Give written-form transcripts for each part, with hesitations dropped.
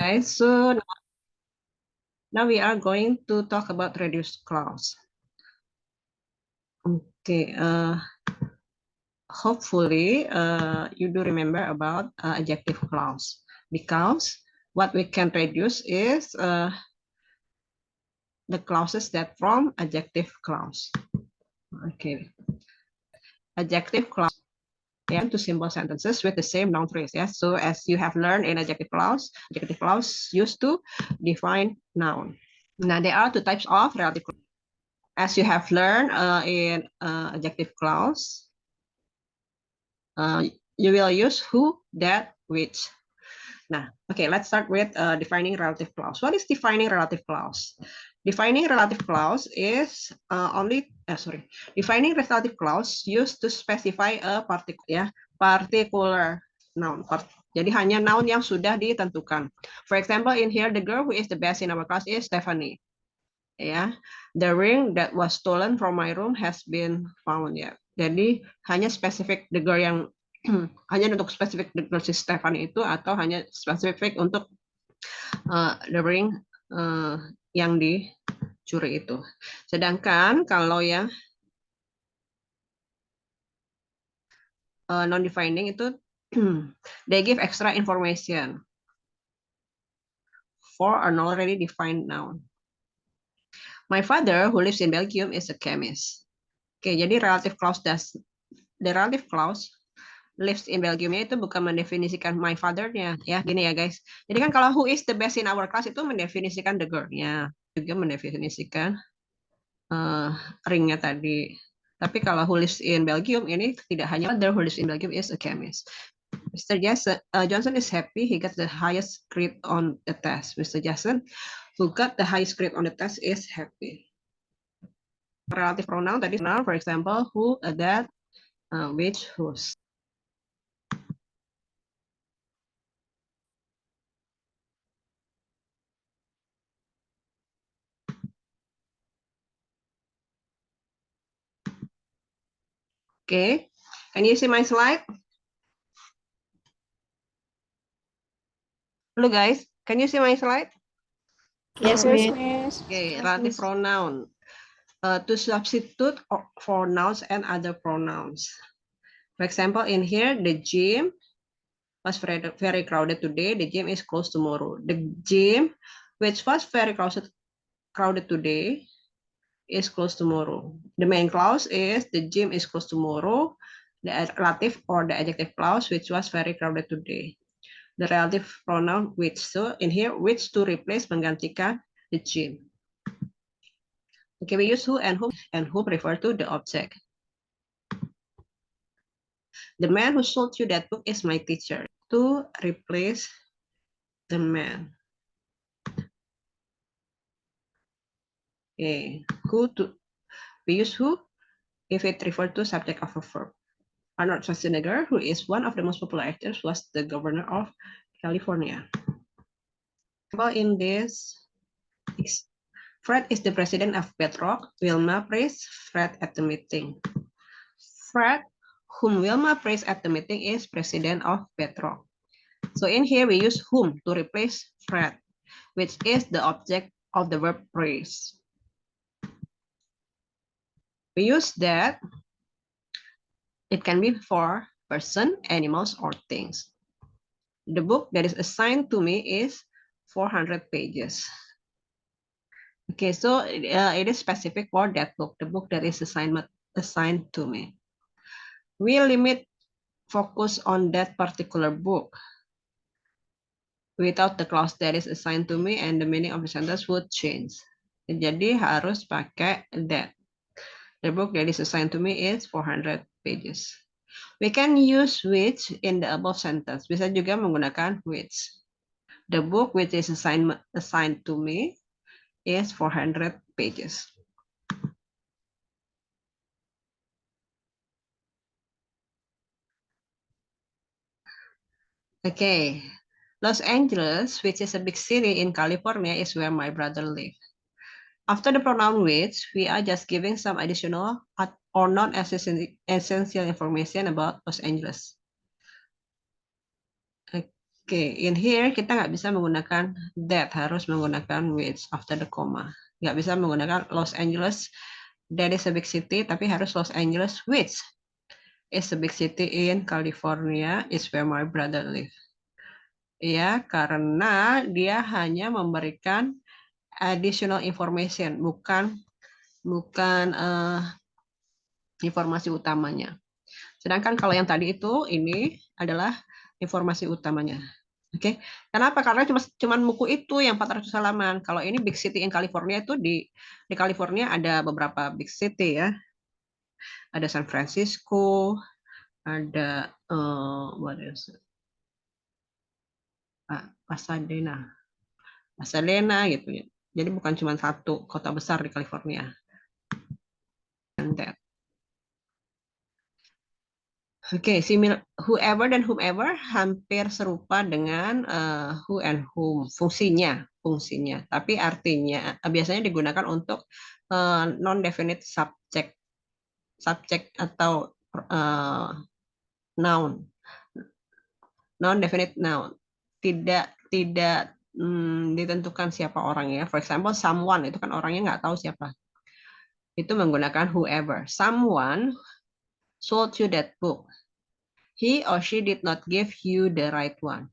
Okay, so now we are going to talk about reduced clause. Okay, hopefully you do remember about adjective clause, because what we can reduce is the clauses that form adjective clause. Okay, adjective clause to simple sentences with the same noun phrase. Yes, so as you have learned in adjective clause used to define noun. Now there are two types of relative clause. As you have learned in adjective clause, you will use who, that, which. Now, okay, let's start with defining relative clause. What is defining relative clause? Defining relative clause is defining relative clause used to specify a particular noun. Jadi hanya noun yang sudah ditentukan. For example, in here, the girl who is the best in our class is Stephanie. Ya, the ring that was stolen from my room has been found. Ya, jadi hanya spesifik the girl yang hanya untuk spesifik the girl si Stephanie itu, atau hanya spesifik untuk the ring yang dicuri itu. Sedangkan kalau yang non-defining itu they give extra information for an already defined noun. My father, who lives in Belgium, is a chemist. Oke, jadi the relative clause lives in Belgium-nya itu bukan mendefinisikan my father-nya, ya, gini ya guys. Jadi kan kalau who is the best in our class itu mendefinisikan the girl-nya, juga mendefinisikan ring-nya tadi. Tapi kalau who lives in Belgium ini tidak hanya father who lives in Belgium is a chemist. Mr. Johnson is happy he got the highest grade on the test. Mr. Johnson, who got the highest grade on the test, is happy. Relative pronoun tadi, for example, who, that, which, whose. Okay, can you see my slide? Hello guys, can you see my slide? Yes, Miss. Okay, relative pronoun. To substitute for nouns and other pronouns. For example, in here, the gym was very crowded today. The gym is closed tomorrow. The gym, which was very crowded today, is closed tomorrow. The main clause is the gym is closed tomorrow. The relative or the adjective clause, which was very crowded today. The relative pronoun which. So in here, which to replace, menggantikan the gym. Okay, we use who and whom refer to the object. The man who sold you that book is my teacher. To replace the man. Okay, we use who if it refers to subject of a verb. Arnold Schwarzenegger, who is one of the most popular actors, was the governor of California. In this, Fred is the president of Bedrock. Wilma praised Fred at the meeting. Fred, whom Wilma praised at the meeting, is president of Bedrock. So in here, we use whom to replace Fred, which is the object of the verb praise. We use that. It can be for person, animals, or things. The book that is assigned to me is 400 pages. Okay, so it is specific for that book, the book that is assigned to me. We limit focus on that particular book without the clause that is assigned to me, and the meaning of the sentence would change. Jadi harus pakai that. The book that is assigned to me is 400 pages. We can use which in the above sentence. Bisa juga menggunakan which. The book which is assigned to me is 400 pages. Okay, Los Angeles, which is a big city in California, is where my brother lives. After the pronoun which, we are just giving some additional or non-essential information about Los Angeles. Okay, Oke, in here kita nggak bisa menggunakan that, harus menggunakan which after the comma. Nggak bisa menggunakan Los Angeles, that is a big city, tapi harus Los Angeles, which is a big city in California, is where my brother live. Ya, karena dia hanya memberikan additional information, bukan informasi utamanya. Sedangkan kalau yang tadi itu, ini adalah informasi utamanya. Oke, kenapa? Karena cuma buku itu yang 400 halaman. Kalau ini Big City in California itu di California ada beberapa big city ya. Ada San Francisco, ada what else? Pasadena, Pasadena gitu ya. Jadi bukan cuma satu kota besar di California. And that. Oke, whoever dan whomever hampir serupa dengan who and whom, fungsinya. Tapi artinya biasanya digunakan untuk non-definite subject atau noun, non-definite noun. Tidak ditentukan siapa orangnya. For example, someone itu kan orangnya nggak tahu siapa. Itu menggunakan whoever. Someone sold you that book. He or she did not give you the right one.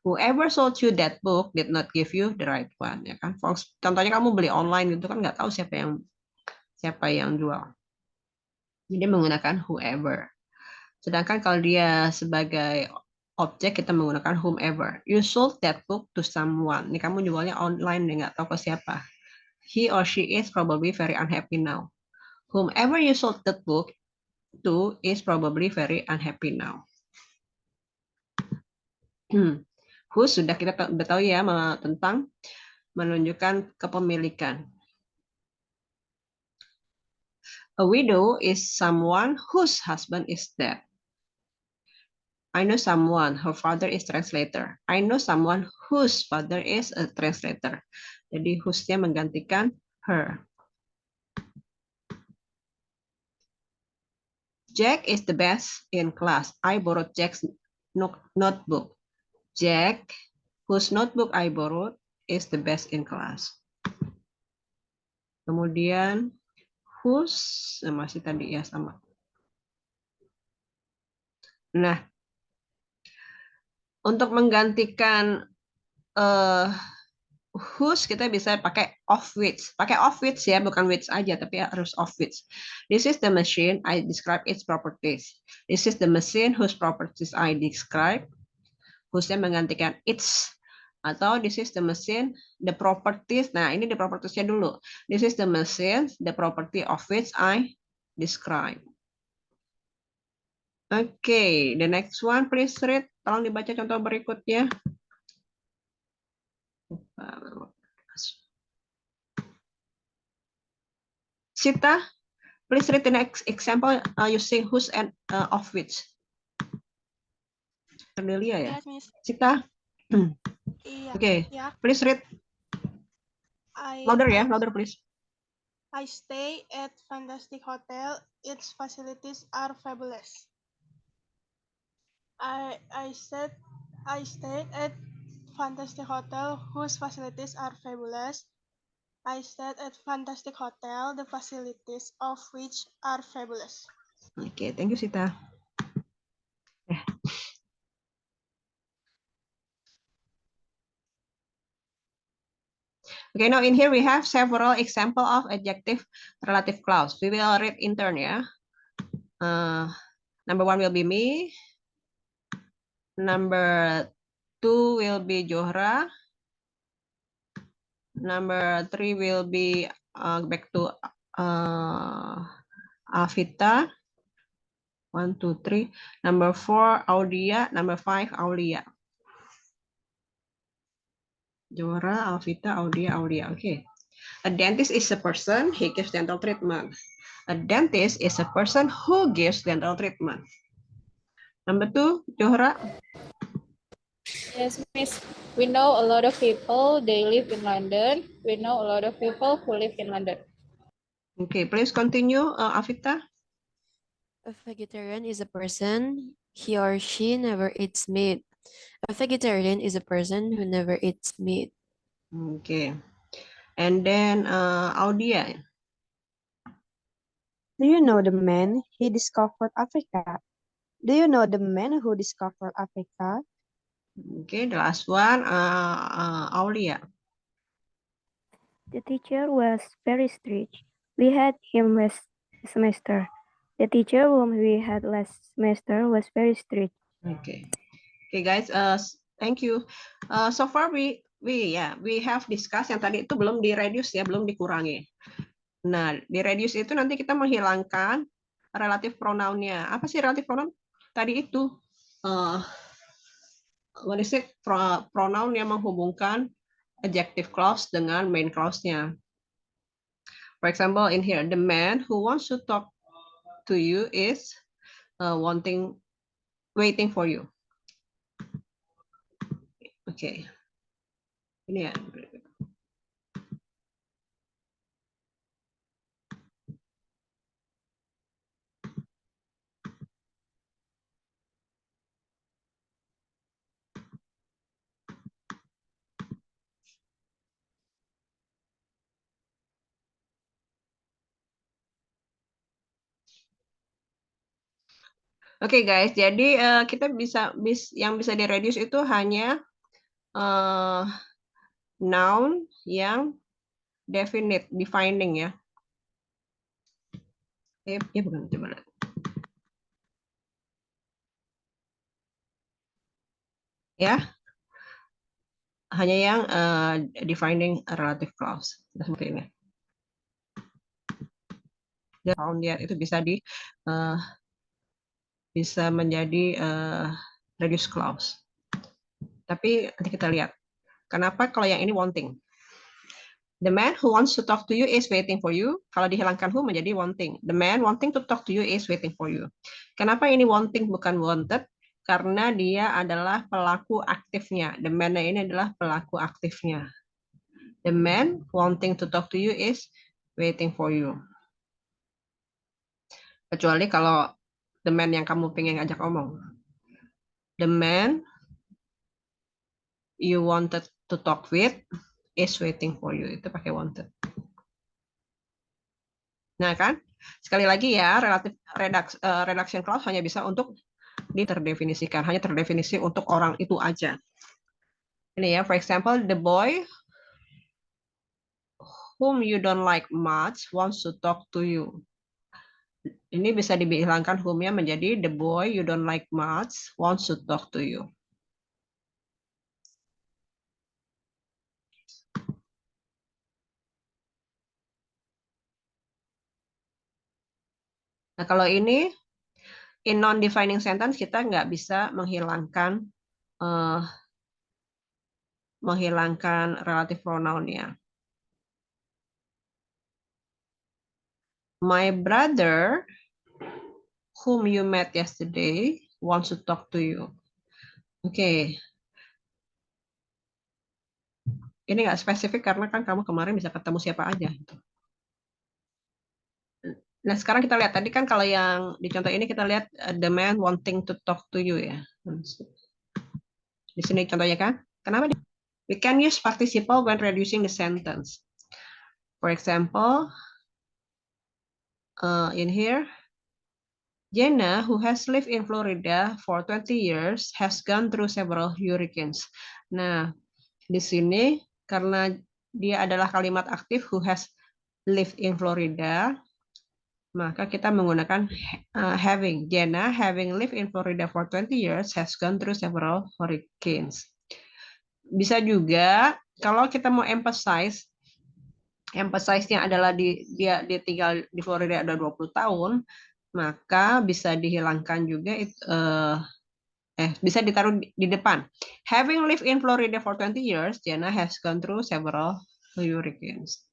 Whoever sold you that book did not give you the right one. Ya kan? Contohnya kamu beli online gitu kan nggak tahu siapa yang jual. Jadi menggunakan whoever. Sedangkan kalau dia sebagai objek kita menggunakan whomever. You sold that book to someone. Ini kamu jualnya online nggak tahu ke siapa. He or she is probably very unhappy now. Whomever you sold that book to is probably very unhappy now. Who sudah kita tahu ya tentang menunjukkan kepemilikan. A widow is someone whose husband is dead. I know someone, her father is translator. I know someone whose father is a translator. Jadi whose-nya menggantikan her. Jack is the best in class. I borrowed Jack's notebook. Jack, whose notebook I borrowed, is the best in class. Kemudian whose, masih tadi ya sama. Nah, untuk menggantikan whose kita bisa pakai of which. Pakai of which ya, bukan which aja, tapi harus of which. This is the machine, I describe its properties. This is the machine whose properties I describe. Whose-nya menggantikan its. Atau this is the machine, the properties. Nah, ini the properties-nya dulu. This is the machine, the property of which I describe. Okay, the next one, please read. Tolong dibaca contoh berikutnya. Sita, please read the next example using whose and of which. Cornelia ya? Yes, Miss. Sita? Iya. Okay, Ya. please read. Louder ya, louder please. I stay at Fantastic Hotel. Its facilities are fabulous. I stayed at Fantastic Hotel whose facilities are fabulous. I stayed at Fantastic Hotel, the facilities of which are fabulous. Okay, thank you Sita. Okay, now in here we have several example of adjective relative clause. We will read in turn ya. Number 1 will be me. Number 2 will be Johra. Number 3 will be back to Alvita. 1, 2, 3. Number 4, Audia. Number 5, Aulia. Johra, Alvita, Audia. Okay. A dentist is a person, he gives dental treatment. A dentist is a person who gives dental treatment. Number 2, Johra. Yes, Miss. We know a lot of people, they live in London. We know a lot of people who live in London. Okay, please continue, Alvita. A vegetarian is a person, he or she never eats meat. A vegetarian is a person who never eats meat. Okay. And then Audia. Do you know the man he discovered Africa? Do you know the man who discovered Africa? Okay, the last one, Aulia. The teacher was very strict. We had him last semester. The teacher whom we had last semester was very strict. Okay. Okay, guys. Thank you. So far we have discussed yang tadi itu belum di reduce ya, belum dikurangi. Nah, di reduce itu nanti kita menghilangkan relative pronoun-nya. Apa sih relative pronoun? Tadi itu what is it? Pronoun yang menghubungkan adjective clause dengan main clause-nya. For example, in here, the man who wants to talk to you is waiting for you. Oke. Ini ya. Oke guys, jadi kita yang bisa di-reduce itu hanya noun yang definite, defining ya. Bukan, coba lihat. Ya, hanya yang defining relative clause. Seperti ini. Found ya, itu bisa menjadi reduce clause. Tapi nanti kita lihat. Kenapa kalau yang ini wanting? The man who wants to talk to you is waiting for you. Kalau dihilangkan who menjadi wanting. The man wanting to talk to you is waiting for you. Kenapa ini wanting bukan wanted? Karena dia adalah pelaku aktifnya. The man ini adalah pelaku aktifnya. The man wanting to talk to you is waiting for you. Kecuali kalau the man yang kamu pengen ngajak omong. The man you wanted to talk with is waiting for you. Itu pakai wanted. Nah kan, sekali lagi ya, reduction clause hanya bisa untuk diterdefinisikan, hanya terdefinisi untuk orang itu aja. Ini ya, for example, the boy whom you don't like much wants to talk to you. Ini bisa dihilangkan whom-nya menjadi the boy you don't like much wants to talk to you. Nah, kalau ini in non-defining sentence kita nggak bisa menghilangkan relative pronoun-nya. My brother whom you met yesterday wants to talk to you. Oke. Ini nggak spesifik karena kan kamu kemarin bisa ketemu siapa aja. Nah, sekarang kita lihat. Tadi kan kalau yang di contoh ini kita lihat the man wanting to talk to you ya. Di sini contohnya kan. Kenapa? We can use participle when reducing the sentence. For example, in here, Jenna, who has lived in Florida for 20 years, has gone through several hurricanes. Nah, di sini karena dia adalah kalimat aktif who has lived in Florida, maka kita menggunakan having. Jenna, having lived in Florida for 20 years, has gone through several hurricanes. Bisa juga kalau kita mau emphasize-nya adalah dia tinggal di Florida ada 20 tahun, maka bisa dihilangkan juga bisa ditaruh di depan. Having lived in Florida for 20 years, Jenna has gone through several hurricanes.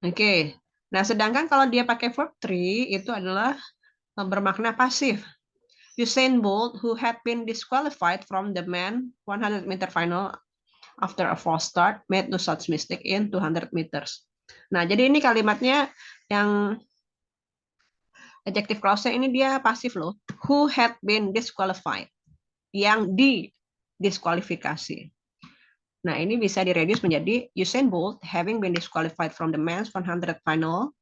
Oke. Nah, sedangkan kalau dia pakai verb 3 itu adalah bermakna pasif. Usain Bolt, who had been disqualified from the men 100-meter final after a false start, made no such mistake in 200 meters. Nah, jadi ini kalimatnya yang Adjective clause ini dia pasif loh. Who had been disqualified. Yang didiskualifikasi. Nah, ini bisa direduce menjadi Usain Bolt having been disqualified from the men's 100 final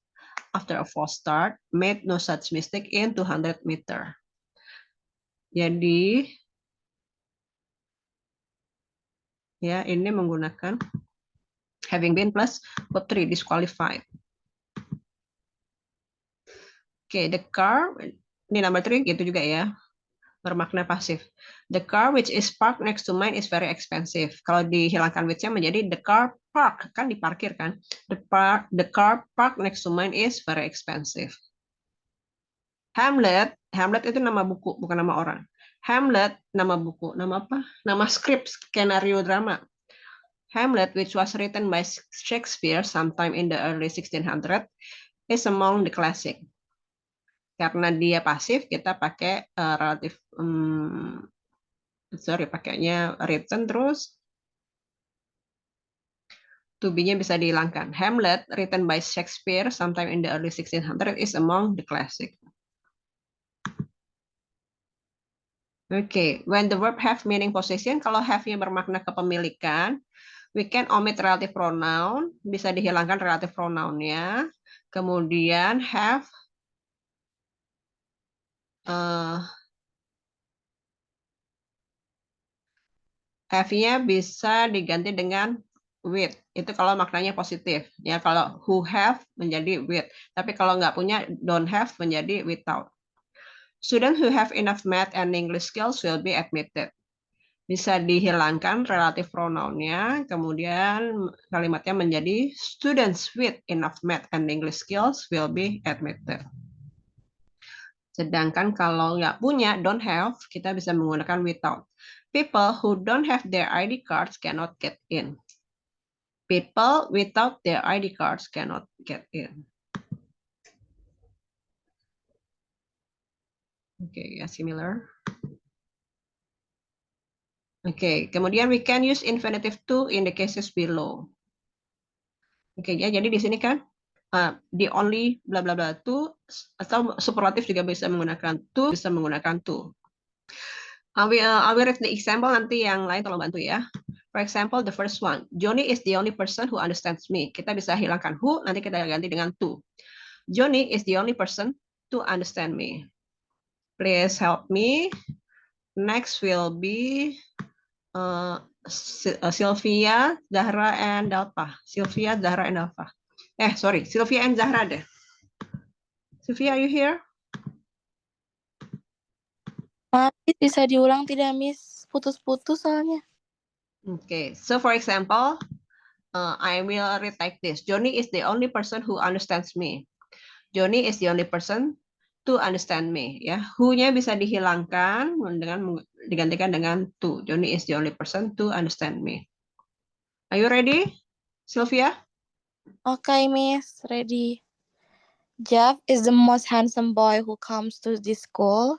after a false start made no such mistake in 200 meter. Jadi ya, ini menggunakan having been plus verb 3 disqualified. Oke, the car, ini number 3 gitu juga ya, bermakna pasif. The car which is parked next to mine is very expensive. Kalau dihilangkan which-nya menjadi the car park, kan diparkir kan. The car parked next to mine is very expensive. Hamlet itu nama buku, bukan nama orang. Hamlet nama buku, nama apa? Nama skrip, skenario drama. Hamlet, which was written by Shakespeare sometime in the early 1600s, is among the classic. Karena dia pasif, kita pakai relatif, pakainya written terus. To be-nya bisa dihilangkan. Hamlet, written by Shakespeare sometime in the early 1600s, is among the classic. Okay, when the verb have meaning possession, kalau have-nya bermakna kepemilikan, we can omit relative pronoun, bisa dihilangkan relative pronoun-nya. Kemudian have have-nya bisa diganti dengan with. Itu kalau maknanya positif. Ya, kalau who have menjadi with. Tapi kalau nggak punya, don't have menjadi without. Students who have enough math and English skills will be admitted. Bisa dihilangkan relative pronoun-nya, kemudian kalimatnya menjadi students with enough math and English skills will be admitted. Sedangkan kalau nggak punya, don't have, kita bisa menggunakan without. People who don't have their ID cards cannot get in. People without their ID cards cannot get in. Okay, yeah, similar. Okay, kemudian we can use infinitive to in the cases below. Oke, ya, jadi di sini kan the only bla bla bla to, atau superlatif juga bisa menggunakan to, bisa menggunakan to. I will read the example, nanti yang lain tolong bantu ya. For example, the first one, Johnny is the only person who understands me. Kita bisa hilangkan who, nanti kita ganti dengan to. Johnny is the only person to understand me. Please help me. Next will be Sylvia, Zahra, and Dalpa. Sylvia, Zahra, and Dalpa. Sorry, Sylvia and Zahra deh. Sylvia, are you here? Bisa diulang tidak, Miss? Putus-putus soalnya. Okay, so for example, I will read like this. Johnny is the only person who understands me. Johnny is the only person to understand me. Ya, who-nya bisa dihilangkan dengan digantikan dengan to. Johnny is the only person to understand me. Are you ready, Sylvia? Okay, Miss, ready. Jeff is the most handsome boy who comes to this school.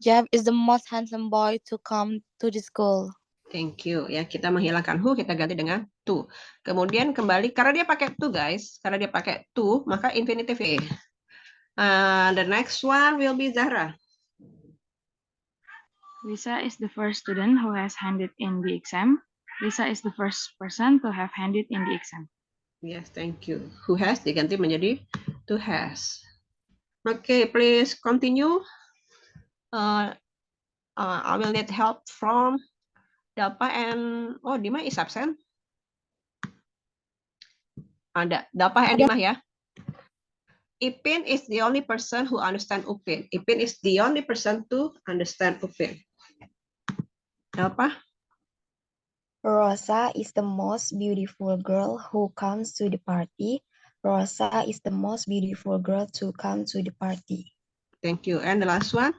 Jeff is the most handsome boy to come to the school. Thank you. Ya, kita menghilangkan who, kita ganti dengan to. Kemudian kembali, karena dia pakai to, guys. Karena dia pakai to, maka infinitive. The next one will be Zahra. Lisa is the first student who has handed in the exam. Lisa is the first person to have handed in the exam. Yes, thank you. Who has diganti menjadi to has. Okay, please continue. I will need help from Dalpa and Dima is absent. Ada Dalpa and Dima ya. Ipin is the only person who understand Upin. Ipin is the only person to understand Upin. Dalpa? Rosa is the most beautiful girl who comes to the party. Rosa is the most beautiful girl to come to the party. Thank you. And the last one?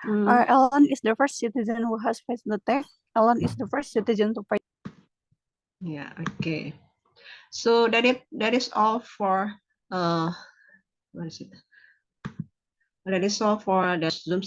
Ellen is the first citizen who has faced the test. Ellen is the first citizen to pay. Yeah, okay. So that is all for what is it? That is all for the Zoom